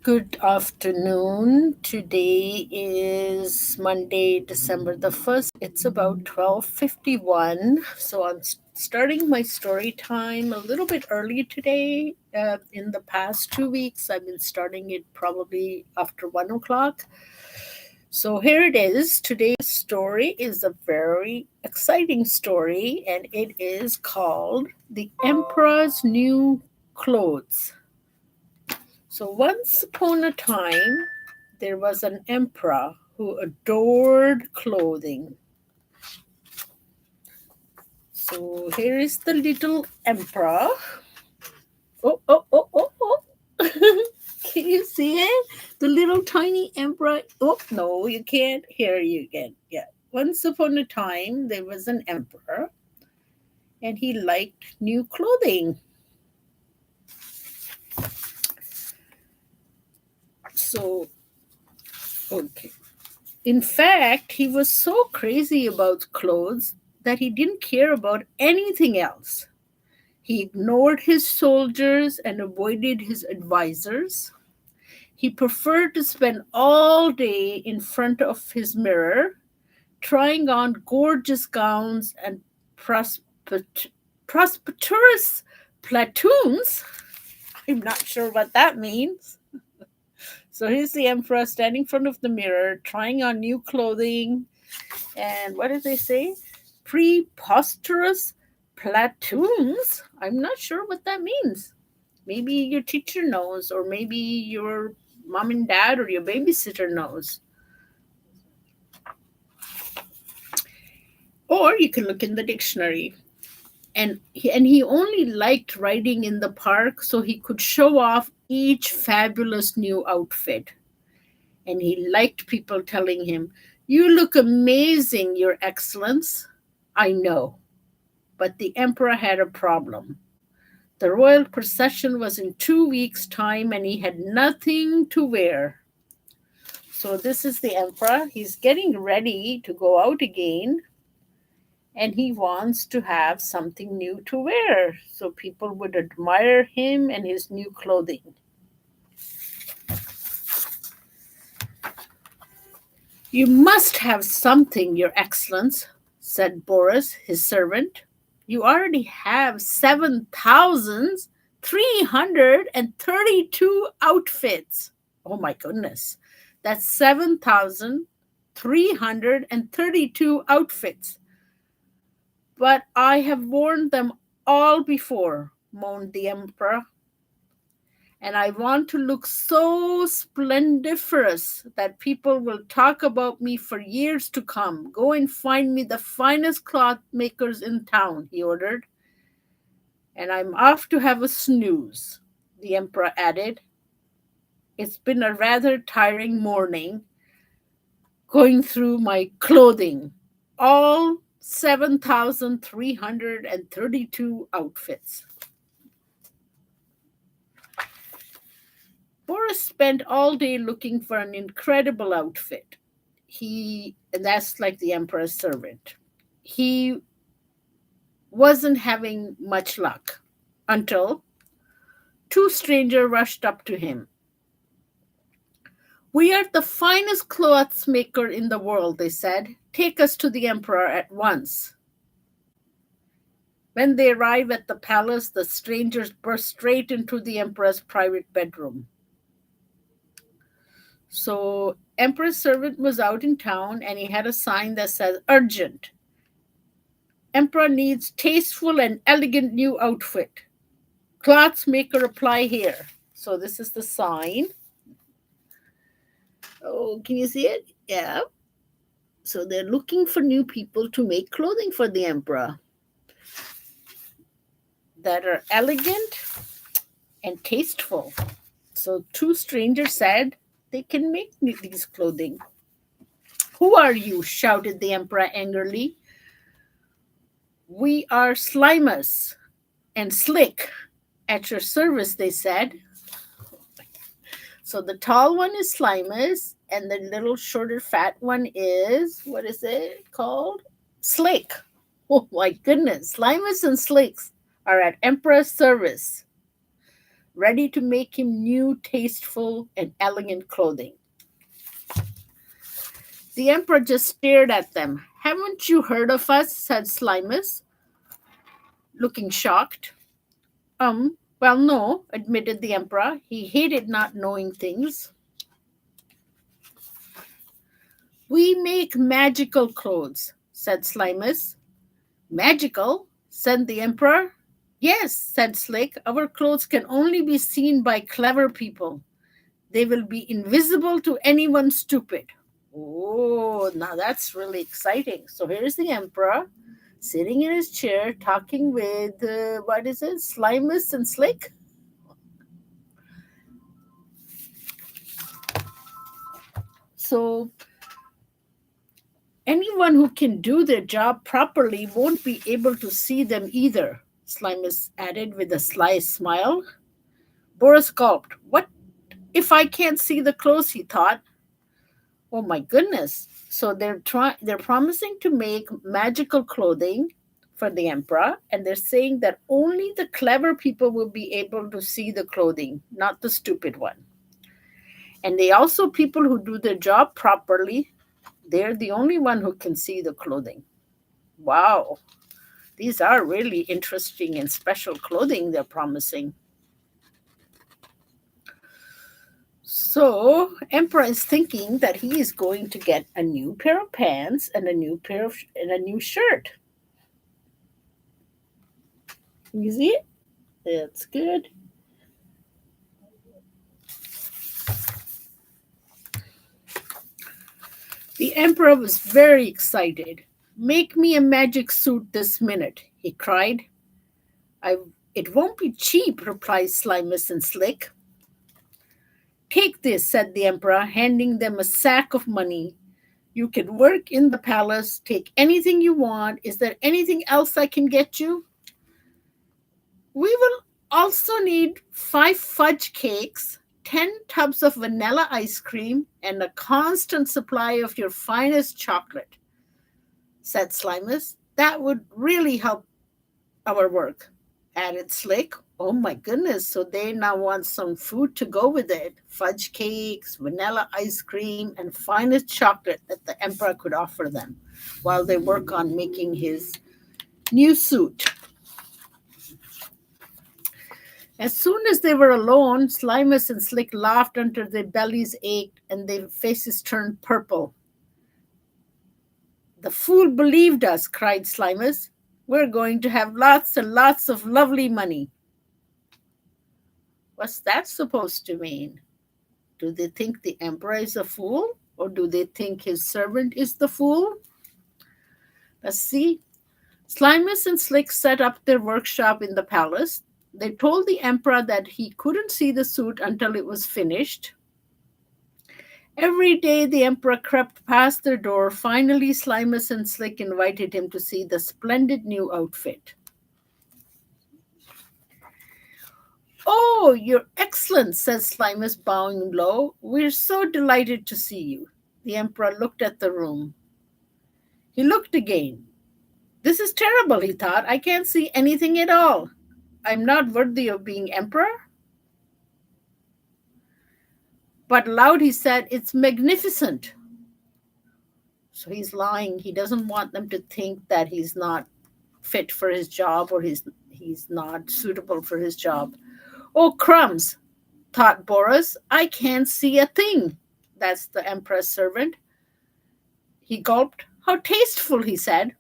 Good afternoon. Today is Monday, December the 1st. It's about 12:51. So I'm starting my story time a little bit early today. In the past 2 weeks, I've been starting it probably after 1 o'clock. So here it is. Today's story is a very exciting story, and it is called The Emperor's New Clothes. So once upon a time, there was an emperor who adored clothing. So here is the little emperor. Oh, oh, oh, oh, oh. Can you see it? The little tiny emperor. Oh, no, you can't. Here you can. Yeah. Once upon a time, there was an emperor and he liked new clothing. So, okay. In fact, he was so crazy about clothes that he didn't care about anything else. He ignored his soldiers and avoided his advisors. He preferred to spend all day in front of his mirror, trying on gorgeous gowns and prosperous platoons. I'm not sure what that means. So here's the emperor standing in front of the mirror, trying on new clothing. And what did they say? Preposterous platoons? I'm not sure what that means. Maybe your teacher knows, or maybe your mom and dad or your babysitter knows. Or you can look in the dictionary. And he only liked riding in the park so he could show off each fabulous new outfit. And he liked people telling him, "You look amazing, Your Excellence." I know. But the emperor had a problem. The royal procession was in 2 weeks' time and he had nothing to wear. So, this is the emperor. He's getting ready to go out again and he wants to have something new to wear so people would admire him and his new clothing. "You must have something, Your Excellence," said Boris, his servant. "You already have 7,332 outfits." Oh my goodness. That's 7,332 outfits. "But I have worn them all before," moaned the emperor. "And I want to look so splendiferous that people will talk about me for years to come. Go and find me the finest cloth makers in town," he ordered. "And I'm off to have a snooze," the emperor added. "It's been a rather tiring morning going through my clothing, all 7,332 outfits." Boris spent all day looking for an incredible outfit. And that's like the emperor's servant. He wasn't having much luck until two strangers rushed up to him. "We are the finest clothes maker in the world," they said. "Take us to the emperor at once." When they arrived at the palace, the strangers burst straight into the emperor's private bedroom. So, emperor's servant was out in town and he had a sign that says, "Urgent. Emperor needs tasteful and elegant new outfit. Cloth maker apply here." So this is the sign. Oh, can you see it? Yeah. So they're looking for new people to make clothing for the emperor that are elegant and tasteful. So two strangers said they can make these clothing. "Who are you?" shouted the emperor angrily. "We are Slimus and Slick, at your service," they said. So the tall one is Slimus, and the little shorter fat one is, what is it called? Slick. Oh my goodness. Slimus and Slicks are at Emperor's service. ready to make him new, tasteful, and elegant clothing. The emperor just stared at them. Haven't you heard of us? Said Slimus, looking shocked. Well, no, admitted the emperor. He hated not knowing things. We make magical clothes, said Slimus. Magical? Said the emperor. Yes, said Slick. Our clothes can only be seen by clever people. They will be invisible to anyone stupid. Oh, now that's really exciting. So here's the emperor sitting in his chair talking with, what is it, Slimus and Slick? So anyone who can do their job properly won't be able to see them either, Slimus added with a sly smile. Boris gulped. What if I can't see the clothes, he thought. Oh my goodness. So they're promising to make magical clothing for the emperor, and they're saying that only the clever people will be able to see the clothing, not the stupid one. And they also people who do their job properly, they're the only one who can see the clothing. Wow. These are really interesting and special clothing they're promising. So, Emperor is thinking that he is going to get a new pair of pants and a new shirt. You see it? That's good. The Emperor was very excited. Make me a magic suit this minute, he cried. I It won't be cheap, replied Slimus and Slick. Take this, said the Emperor, handing them a sack of money. You can work in the palace, take anything you want. Is there anything else I can get you? We will also need 5 fudge cakes, 10 tubs of vanilla ice cream, and a constant supply of your finest chocolate, said Slimus. That would really help our work, added Slick. Oh my goodness, so they now want some food to go with it. Fudge cakes, vanilla ice cream, and finest chocolate that the emperor could offer them while they work on making his new suit. As soon as they were alone, Slimus and Slick laughed until their bellies ached and their faces turned purple. The fool believed us, cried Slimus. We're going to have lots and lots of lovely money. What's that supposed to mean? Do they think the emperor is a fool? Or do they think his servant is the fool? Let's see. Slimus and Slick set up their workshop in the palace. They told the emperor that he couldn't see the suit until it was finished. Every day the emperor crept past their door. Finally, Slimus and Slick invited him to see the splendid new outfit. Oh, you're excellent, said Slimus, bowing low. We're so delighted to see you. The emperor looked at the room. He looked again. This is terrible, he thought. I can't see anything at all. I'm not worthy of being emperor. But aloud he said, it's magnificent. So he's lying. He doesn't want them to think that he's not fit for his job or he's not suitable for his job. Oh, crumbs, thought Boris. I can't see a thing. That's the emperor's servant. He gulped. How tasteful, he said.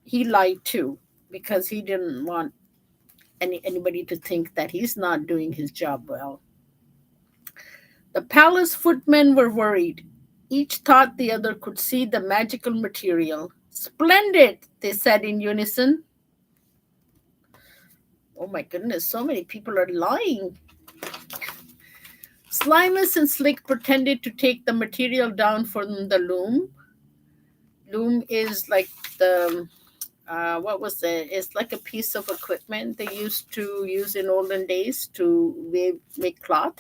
He lied too, because he didn't want anybody to think that he's not doing his job well. The palace footmen were worried. Each thought the other could see the magical material. Splendid, they said in unison. Oh my goodness, so many people are lying. Slimus and Slick pretended to take the material down from the loom. Loom is like the what was it? It's like a piece of equipment they used to use in olden days to make cloth.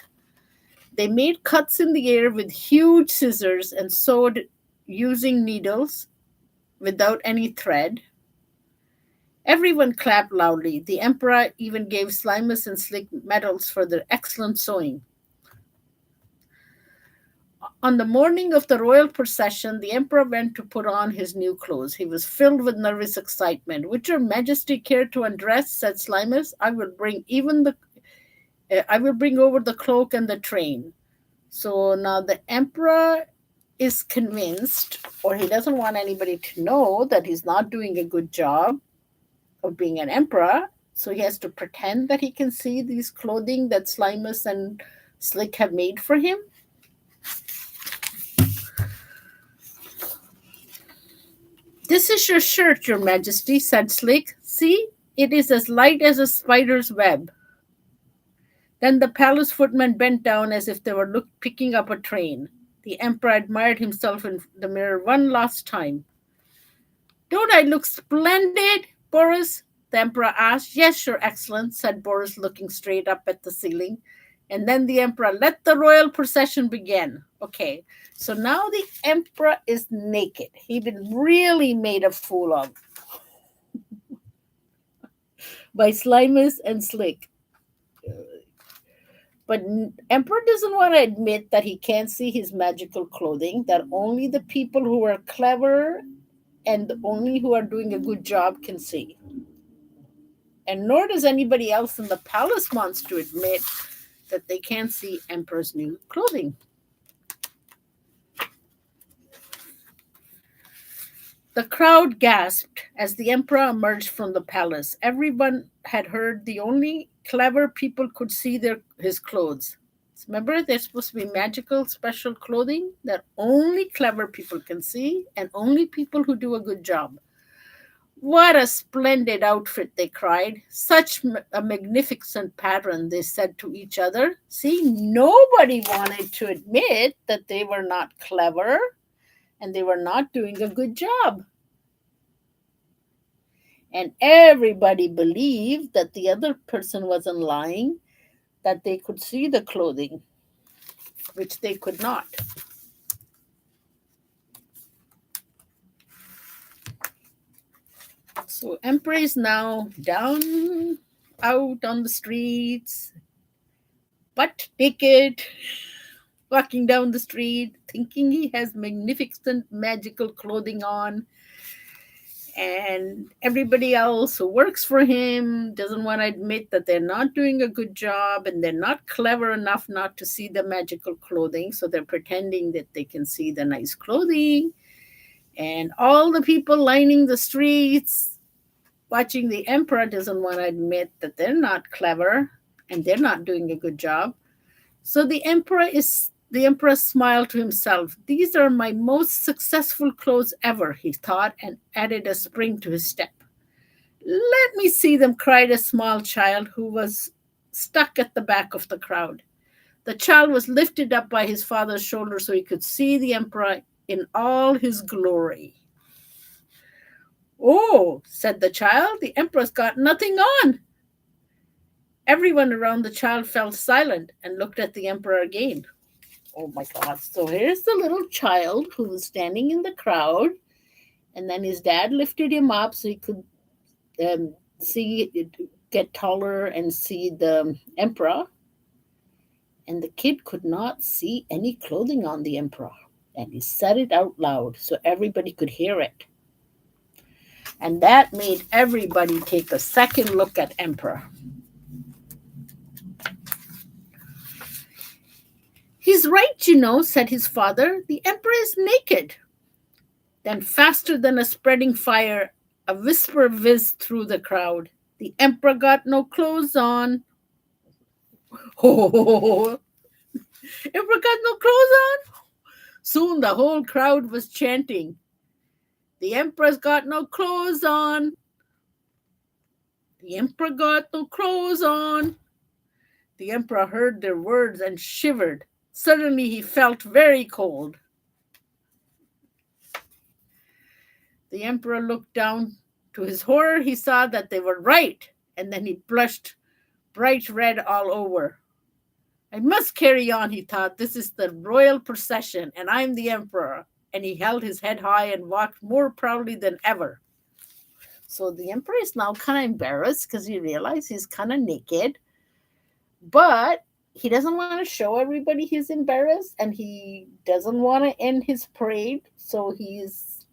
They made cuts in the air with huge scissors and sewed using needles without any thread. Everyone clapped loudly. The emperor even gave Slimus and Slick medals for their excellent sewing. On the morning of the royal procession, the emperor went to put on his new clothes. He was filled with nervous excitement. Would your majesty care to undress? Said Slimus. I will bring over the cloak and the train. So now the emperor is convinced, or he doesn't want anybody to know that he's not doing a good job of being an emperor. So he has to pretend that he can see these clothing that Slimus and Slick have made for him. This is your shirt, your majesty, said Slick. See, it is as light as a spider's web. Then the palace footmen bent down as if they were picking up a train. The emperor admired himself in the mirror one last time. Don't I look splendid, Boris? The emperor asked. Yes, your excellence, said Boris, looking straight up at the ceiling. And then the emperor let the royal procession begin. Okay, so now the emperor is naked. He'd been really made a fool of by Slimus and Slick. But emperor doesn't want to admit that he can't see his magical clothing, that only the people who are clever and only who are doing a good job can see. And nor does anybody else in the palace wants to admit that they can't see emperor's new clothing. The crowd gasped as the emperor emerged from the palace. Everyone had heard the only clever people could see his clothes. Remember, they're supposed to be magical, special clothing that only clever people can see and only people who do a good job. What a splendid outfit, they cried. Such a magnificent pattern, they said to each other. See, nobody wanted to admit that they were not clever and they were not doing a good job. And everybody believed that the other person wasn't lying, that they could see the clothing, which they could not. So emperor is now down, out on the streets, butt naked, walking down the street, thinking he has magnificent magical clothing on. And everybody else who works for him doesn't want to admit that they're not doing a good job and they're not clever enough not to see the magical clothing. So they're pretending that they can see the nice clothing. And all the people lining the streets watching the emperor doesn't want to admit that they're not clever and they're not doing a good job. So the emperor smiled to himself. These are my most successful clothes ever, he thought, and added a spring to his step. Let me see them, cried a small child who was stuck at the back of the crowd. The child was lifted up by his father's shoulder so he could see the emperor in all his glory. Oh, said the child, the emperor's got nothing on. Everyone around the child fell silent and looked at the emperor again. Oh my God. So here's the little child who was standing in the crowd, and then his dad lifted him up so he could get taller and see the emperor. And the kid could not see any clothing on the emperor. And he said it out loud so everybody could hear it. And that made everybody take a second look at emperor. He's right, you know, said his father. The emperor is naked. Then, faster than a spreading fire, a whisper whizzed through the crowd. The emperor got no clothes on. Oh, emperor got no clothes on? Soon the whole crowd was chanting, the emperor's got no clothes on. The emperor got no clothes on. The emperor heard their words and shivered. Suddenly he felt very cold. The emperor looked down. To his horror, he saw that they were right, and then he blushed bright red all over. I must carry on, he thought. This is the royal procession, and I'm the emperor. And he held his head high and walked more proudly than ever. So the emperor is now kind of embarrassed because he realized he's kind of naked, but he doesn't want to show everybody he's embarrassed, and he doesn't want to end his parade. So he's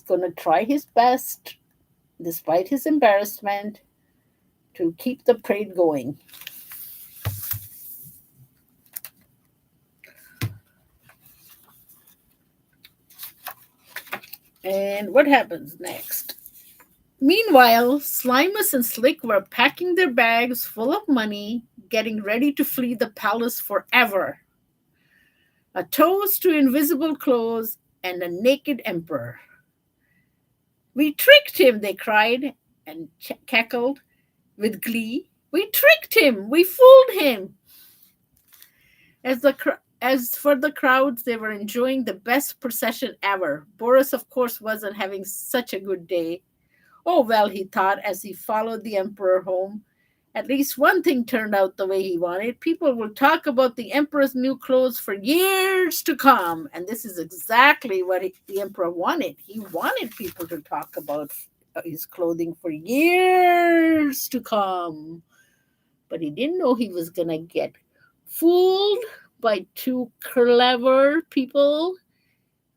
going to try his best, despite his embarrassment, to keep the parade going. And what happens next? Meanwhile, Slimus and Slick were packing their bags full of money, getting ready to flee the palace forever. A toast to invisible clothes and a naked emperor. We tricked him, they cried and cackled with glee. We tricked him, we fooled him. As for the crowds, they were enjoying the best procession ever. Boris, of course, wasn't having such a good day. Oh, well, he thought as he followed the emperor home. At least one thing turned out the way he wanted. People will talk about the emperor's new clothes for years to come. And this is exactly what the emperor wanted. He wanted people to talk about his clothing for years to come. But he didn't know he was going to get fooled by two clever people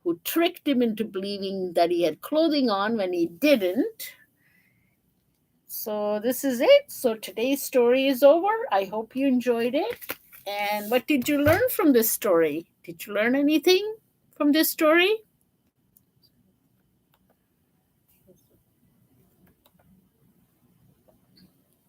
who tricked him into believing that he had clothing on when he didn't. So this is it. So today's story is over. I hope you enjoyed it. And what did you learn from this story? Did you learn anything from this story?